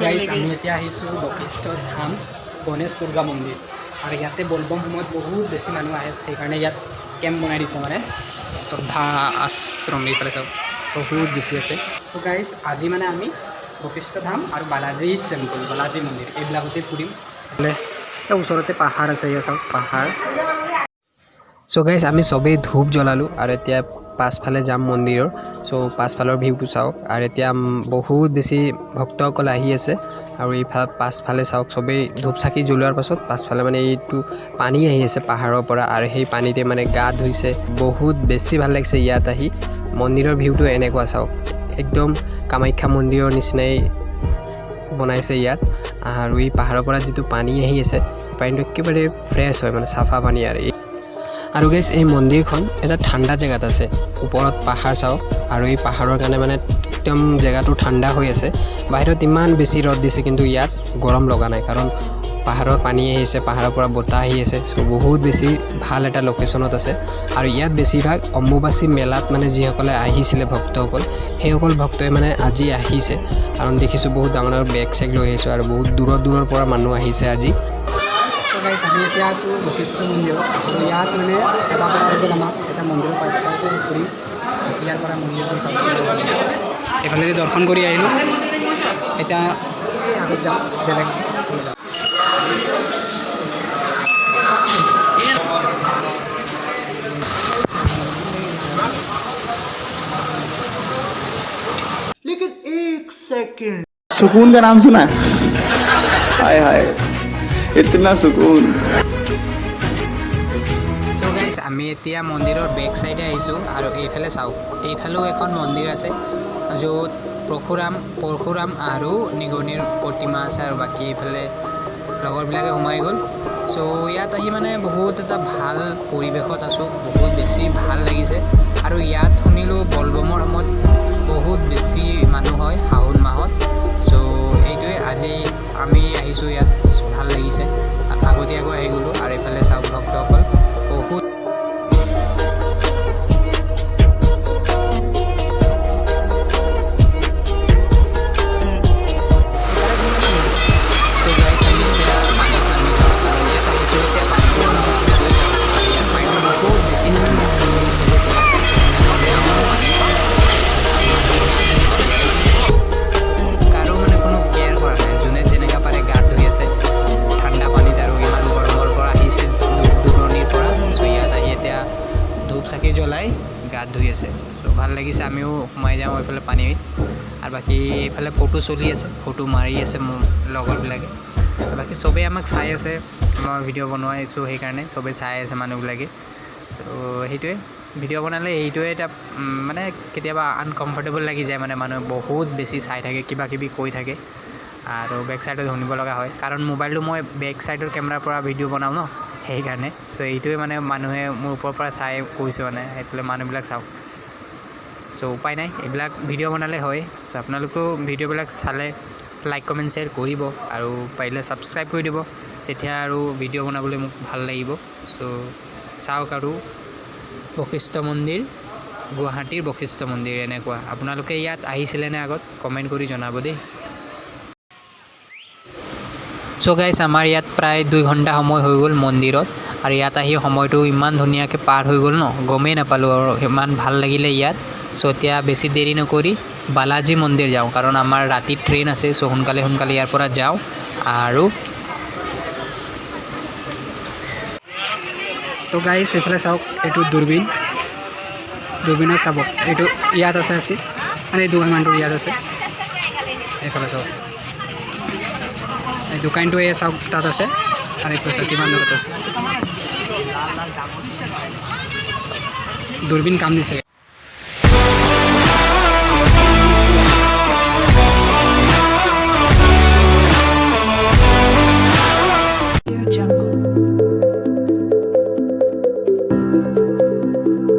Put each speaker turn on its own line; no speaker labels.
guys আমি এতিয়া আহিছোঁ বশিষ্ঠ ধাম গণেশ দুৰ্গা মন্দিৰ আৰু ইয়াতে বলবম সময়ত বহুত বেছি মানুহ আহে সেইকাৰণে ইয়াত কেম্প বনাই দিছে মানে শ্ৰদ্ধা আশ্ৰম এইফালে চাওক বহুত বেছি আছে চ' গাইজ আজি মানে আমি বশিষ্ঠ ধাম আৰু বালাজী টেম্পল বালাজী মন্দিৰ এইবিলাকতে ফুৰিম ওচৰতে পাহাৰ আছে ইয়াত চাওক পাহাৰ চ' গাইজ আমি চবেই ধূপ জ্বলালোঁ আৰু এতিয়া পাছফালে যাম মন্দিৰৰ চ' পাছফালৰ ভিউটো চাওক আৰু এতিয়া বহুত বেছি ভক্তসকল আহি আছে আৰু এইফালে পাছফালে চাওক চবেই ধূপ চাকি জ্বলোৱাৰ পাছত পাছফালে মানে এইটো পানী আহি আছে পাহাৰৰ পৰা আৰু সেই পানীতে মানে গা ধুইছে বহুত বেছি ভাল লাগিছে ইয়াত আহি মন্দিৰৰ ভিউটো এনেকুৱা চাওক একদম কামাখ্যা মন্দিৰৰ নিচিনাই বনাইছে ইয়াত আৰু এই পাহাৰৰ পৰা যিটো পানী আহি আছে পানীটো একেবাৰে ফ্ৰেছ হয় মানে চাফা পানী আৰু গাইজ এই মন্দিৰখন এটা ঠাণ্ডা জেগাত আছে ওপৰত পাহাৰ চাওক আৰু এই পাহাৰৰ কাৰণে মানে একদম জেগাটো ঠাণ্ডা হৈ আছে বাহিৰত ইমান বেছি ৰ'দ দিছে কিন্তু ইয়াত গৰম লগা নাই কাৰণ পাহাৰৰ পানী আহিছে পাহাৰৰ পৰা বতাহ আহি আছে চ' বহুত বেছি ভাল এটা লোকেশ্যনত আছে আৰু ইয়াত বেছিভাগ অম্বুবাচী মেলাত মানে যিসকলে আহিছিলে ভক্তসকল সেইসকল ভক্তই মানে আজি আহিছে কাৰণ দেখিছোঁ বহুত ডাঙৰ ডাঙৰ বেগ চেগ লৈ আহিছোঁ আৰু বহুত দূৰৰ পৰা মানুহ আহিছে আজি গাইজ আমি এতিয়া আছোঁ বশিষ্ঠ মন্দিৰত আৰু ইয়াত মানে এটা পৰা গ'ল আমাক এটা মন্দিৰৰ পাছফালে ঘূৰি ইয়াৰ পৰা মন্দিৰখন চাব এইফালে দৰ্শন কৰি আহিলোঁ এতিয়া এই আগত যাম বেলেগ
लेकिन एक सेकंड सुकून का नाम सुना हाय हाय इतना सुकून
চ' গাইজ আমি এতিয়া মন্দিৰৰ বেক চাইডে আহিছোঁ আৰু এইফালে চাওক এইফালেও এখন মন্দিৰ আছে য'ত পৰশুৰাম আৰু নিগনিৰ প্ৰতিমা আছে আৰু বাকী এইফালে লগৰবিলাকে সোমাই গ'ল চ' ইয়াত আহি মানে বহুত এটা ভাল পৰিৱেশত আছোঁ বহুত বেছি ভাল লাগিছে আৰু ইয়াত শুনিলোঁ বলবমৰ সময়ত বহুত বেছি মানুহ হয় শাওণ মাহত চ' এইটোৱে আজি আমি আহিছোঁ ইয়াত ভাল লাগিছে আগতীয়াকৈ আহি গ'লোঁ আৰু এইফালে চাওক ভক্তসকল বহুত চাকি জ্বলাই গাত ধুই আছে চ' ভাল লাগিছে আমিও সোমাই যাওঁ এইফালে পানীত আৰু বাকী এইফালে ফটো চলি আছে ফটো মাৰি আছে মোৰ লগৰবিলাকে বাকী চবেই আমাক চাই আছে মই ভিডিঅ' বনোৱাইছোঁ সেইকাৰণে চবেই চাই আছে মানুহবিলাকে চ' সেইটোৱে ভিডিঅ' বনালে এইটোৱে এটা মানে কেতিয়াবা আনকমফৰ্টেবল লাগি যায় মানে মানুহে বহুত বেছি চাই থাকে কিবা কিবি কৈ থাকে আৰু বেক চাইডত শুনিব লগা হয় কাৰণ মোবাইলটো মই বেক চাইডৰ কেমেৰাৰ পৰা ভিডিঅ' বনাওঁ ন সেইকাৰণে চ' এইটোৱে মানে মানুহে মোৰ ওপৰৰ পৰা চাই কৈছে মানে সেইফালে মানুহবিলাক চাওক চ' উপায় নাই এইবিলাক ভিডিঅ' বনালে হয় চ' আপোনালোকেও ভিডিঅ'বিলাক চালে লাইক কমেণ্ট শ্বেয়াৰ কৰিব আৰু পাৰিলে ছাবস্ক্ৰাইব কৰি দিব তেতিয়া আৰু ভিডিঅ' বনাবলৈ মোক ভাল লাগিব চ' চাওক আৰু বশিষ্ঠ মন্দিৰ গুৱাহাটীৰ বশিষ্ঠ মন্দিৰ এনেকুৱা আপোনালোকে ইয়াত আহিছিলেনে আগত কমেণ্ট কৰি জনাব দেই চ' গাইজ আমাৰ ইয়াত প্ৰায় 2 ঘণ্টা সময় হৈ গ'ল মন্দিৰত আৰু ইয়াত আহি সময়টো ইমান ধুনীয়াকৈ পাৰ হৈ গ'ল ন গমেই নাপালোঁ আৰু ইমান ভাল লাগিলে ইয়াত চ' এতিয়া বেছি দেৰি নকৰি বালাজী মন্দিৰ যাওঁ কাৰণ আমাৰ ৰাতি ট্ৰেইন আছে চ' সোনকালে ইয়াৰ পৰা যাওঁ আৰু তো গাইজ এইফালে চাওক এইটো দূৰবীনত চাব এইটো ইয়াত আছে মানে এই দোকানটো ইয়াত আছে এইফালে চাওক এই দোকানটো এই চাওক তাত আছে আৰু এইফালে চাওক কিমান দূৰত আছে দূৰবীন কাম দিছে